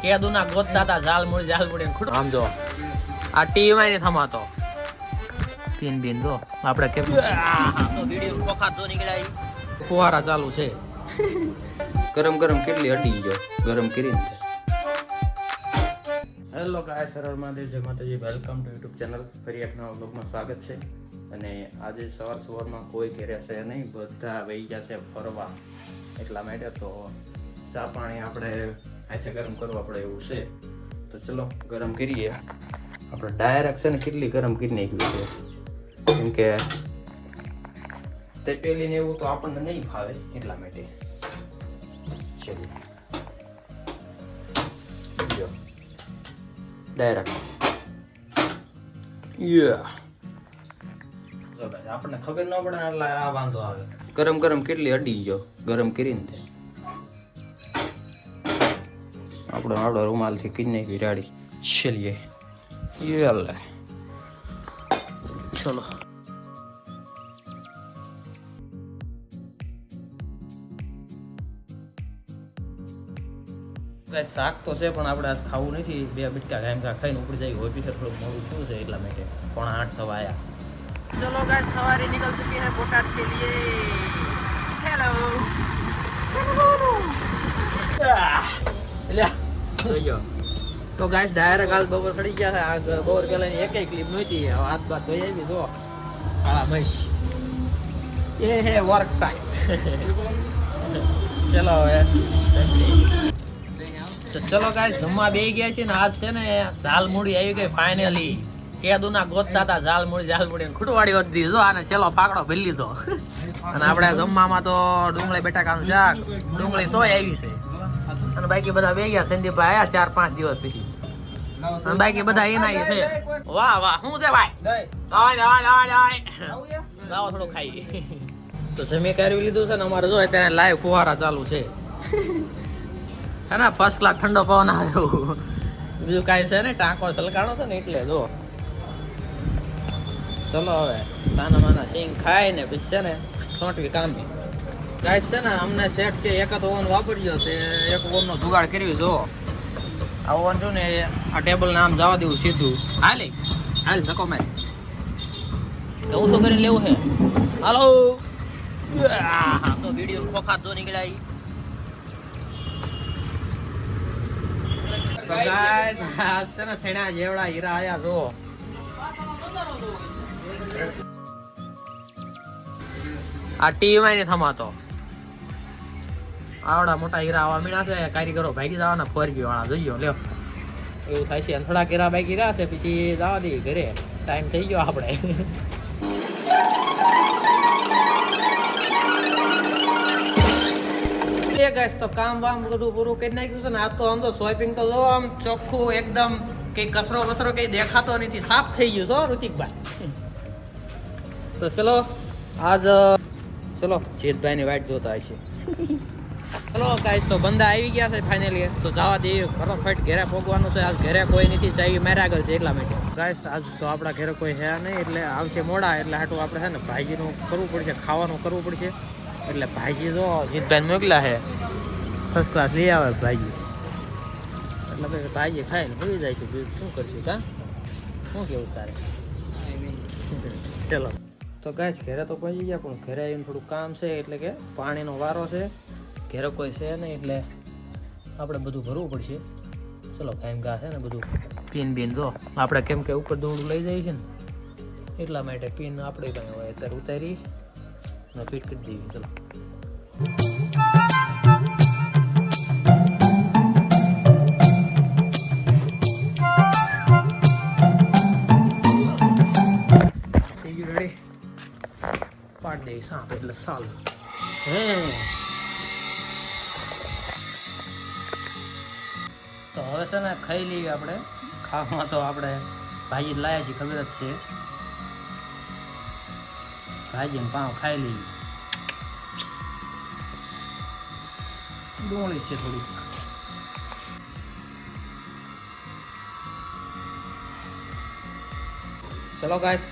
કેદુના ગોતતા હતા જાલ મુડી આમ જો આ ટીવી માં થમાતો પીન બીન જો આપણે કેમ તો વિડિયો કોખા તો નીકળાય ફુવારા ચાલુ છે ગરમ ગરમ કેટલી અડી ગયો ગરમ કરીને. હેલો ગાઈસ, સરળ મહાદેવ, જય માતાજી, વેલકમ ટુ યુટ્યુબ ચેનલ. ફરી એક નવા બ્લોગમાં સ્વાગત છે. અને આજે સવારમાં કોઈ ઘરે છે નહીં, બધા વહી જશે ફરવા, એટલા માટે તો ચા પાણી આપણે આછે ગરમ કરવા પડે એવું છે. તો ચલો ગરમ કરીએ. આપણે ડાયરેક્ટ છે ને કેટલી ગરમ કરી નાખ્યું છે, કેમ કે તેટેલી ને એવું તો આપણને નહીં ફાવે, એટલા માટે. ચલો ડાયરેક્ટ આપણને ખબર ન પડે એટલે આ વાંધો આવે. ગરમ ગરમ કેટલી અડી ગયો ગરમ કરીને આપણો રૂમાલથી કરી નાખી રાડી. ચલીએ ચલો. શાક તો છે પણ આપણે આજ ખાવું નથી. બે બટકા ગાયમકા ખાઈને ઉપડી જાય. હોસ્પિટલ થોડું મોડું થયું છે એટલા માટે. 7:45 થવા આયા. चलो गाइस, सवारी निकल चुकी है बोटाद के लिए. हेलो तो गाइस डायरेक्ट आज बपोर खड़ी गया है. आज बपोर પેલા ની એક ક્લિપ નહોતી. હાથ બાત ધોઈ આવી જો કાળા મશ. ये है वर्क टाइम. चलो હવે તો ચલો ગાઈસ, જમવા બેહી ગયા છે ને. આજ છે ને ઝાલ મૂડી આવી ગઈ ફાઇનલી. કેદુના ગોતતા હતા ઝાલ મૂડી ખૂટવાડી વધી જો. આને છેલ્લો ફાકડો ભરી લીધો. અને આપણે જમવામાં તો ડુંગળી બટાકાનું શાક, ડુંગળી તોય આવી છે. અને બાકી બધા બે ગયા. સંદીપભાઈ આયા 4-5 દિવસ પછી. અને બાકી બધા એના છે. વાહ વાહ, શું છે ભાઈ? લાવો થોડું ખાઈ. તો જમી કરી લીધું છે ને. અમારે જો અત્યારે લાઈવ ફુવારા ચાલુ છે. હે ને ફર્સ્ટ ક્લાસ ઠંડો પવન આવ્યો. બીજું કાંઈ છે ને, ટાંકો સલકાણો છે ને એટલે જો. ચલો હવે નાના માના સિંગ ખાય ને પછી છે ને છોટવી કામી. ગાઈસ છે ને અમને સેટ કે એક જ ઓવન વાપર્યો છે. એક ઓવનનો જુગાડ કરવી જો. આ ઓવન જો ને આ ટેબલ ને આમ જવા દેવું સીધું. હાલ ધક્કો માર. હું શું કરીને લેવું છે? હાલો તો વિડીયો ખોખા તો નીકળાય. તો ગાઈસ આ છે ને સેણા જેવડા હીરા આયા જો. આ ટીવી માં નહીં થમાતો. આવડા મોટા હીરા આવા મીણા છે. કારીગરો ભાગી જવાના ફરગી વાળા જોઈયો લ્યો એવું થાય છે. થોડા હીરા ભાગી રહ્યા છે પછી જવા દઈએ ઘરે. ટાઈમ થઈ ગયો આપણે. ગાઈસ તો કામ વામ બધું પૂરું કરી નાખ્યું છે ને. આજ તો આમ તો શોપિંગ તો જો આમ ચોખ્ખું એકદમ, કઈ કચરો બસરો કઈ દેખાતો નથી. સાફ થઈ ગયું છો ઋતિકભાઈ. તો ચલો આજ ચલો જીતભાઈ ની વાઈટ જોતા હશે. ચલો ગાઈસ તો બંદા આવી ગયા છે ફાઇનલી. તો જવા દઈએ ફટાફટ ઘરે પહોંચવાનું છે. આજ ઘરે કોઈ નથી, ચાવી માર્યા આગળ છે એટલા માટે. ગાઈસ આજ તો આપણા ઘરે કોઈ છે નહીં એટલે આવશે મોડા. એટલે હાટું આપણે છે ને ભાઈજીનું કરવું પડશે, ખાવાનું કરવું પડશે. એટલે ભાઈજી જો જીતભાઈ મોકલ્યા છે. ફર્સ્ટ ક્લાસ લઈ આવે ભાઈજી. એટલે પછી ભાઈજી ખાઈને ભૂલી જાય છે. બીજું શું કરશું? કા શું કેવું તારે? ચલો તો ગાઈસ ઘરે તો પહોંચી ગયા, પણ ઘરે આવીને થોડું કામ છે. એટલે કે પાણીનો વારો છે. ઘરે કોઈ છે નહીં એટલે આપણે બધું ભરવું પડશે. ચલો કાંઈ ગા છે ને બધું પીન બીન જો આપણે કેમ કે ઉપર દોડું લઈ જાય છે ને એટલા માટે પીન આપણે કંઈ હોય અત્યારે ઉતારી ને ફિટ કરી દઈએ. ચલો થઈ ગયું રેડી. પાડ દે સાપ એટલે સાલું. તો હવે છે ને ખાઈ લઈએ આપણે. ખાવામાં તો આપણે ભાજી લાયા છીએ, ખબર જ છે. ભાજી ને પાઉં ખાઈ લઈએ. ડુંગળી છે થોડીક. ચલો ગાઈસ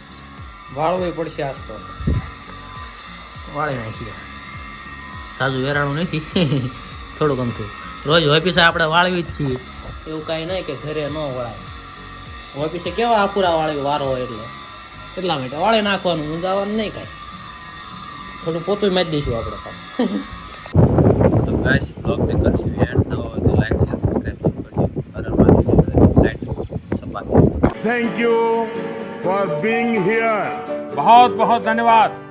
વાળવું પડશે આજ તો. વાળી નાખીએ. સાજુ વેરાણું નથી. થોડુંક અમથું રોજ ઓફિસે આપણે વાળવી જ છીએ. એવું કાંઈ નહીં કે ઘરે ન વળાય. ઓફિસે કેવા આફુરા વાળી વારો હોય એટલે એટલા માટે વાળે નાખવાનું, ઊંધાવાનું નહીં કાંઈ. થોડું પોતું મારી દઈશું આપણે પાછું. તો ગાઈસ બ્લોગને કરશું એન્ડ તો લાઈક શેર સબસ્ક્રાઇબ કરજો. હર હર મહાદેવ. લાઈટ સપાટી. Thank you for being here. बहुत बहुत धन्यवाद।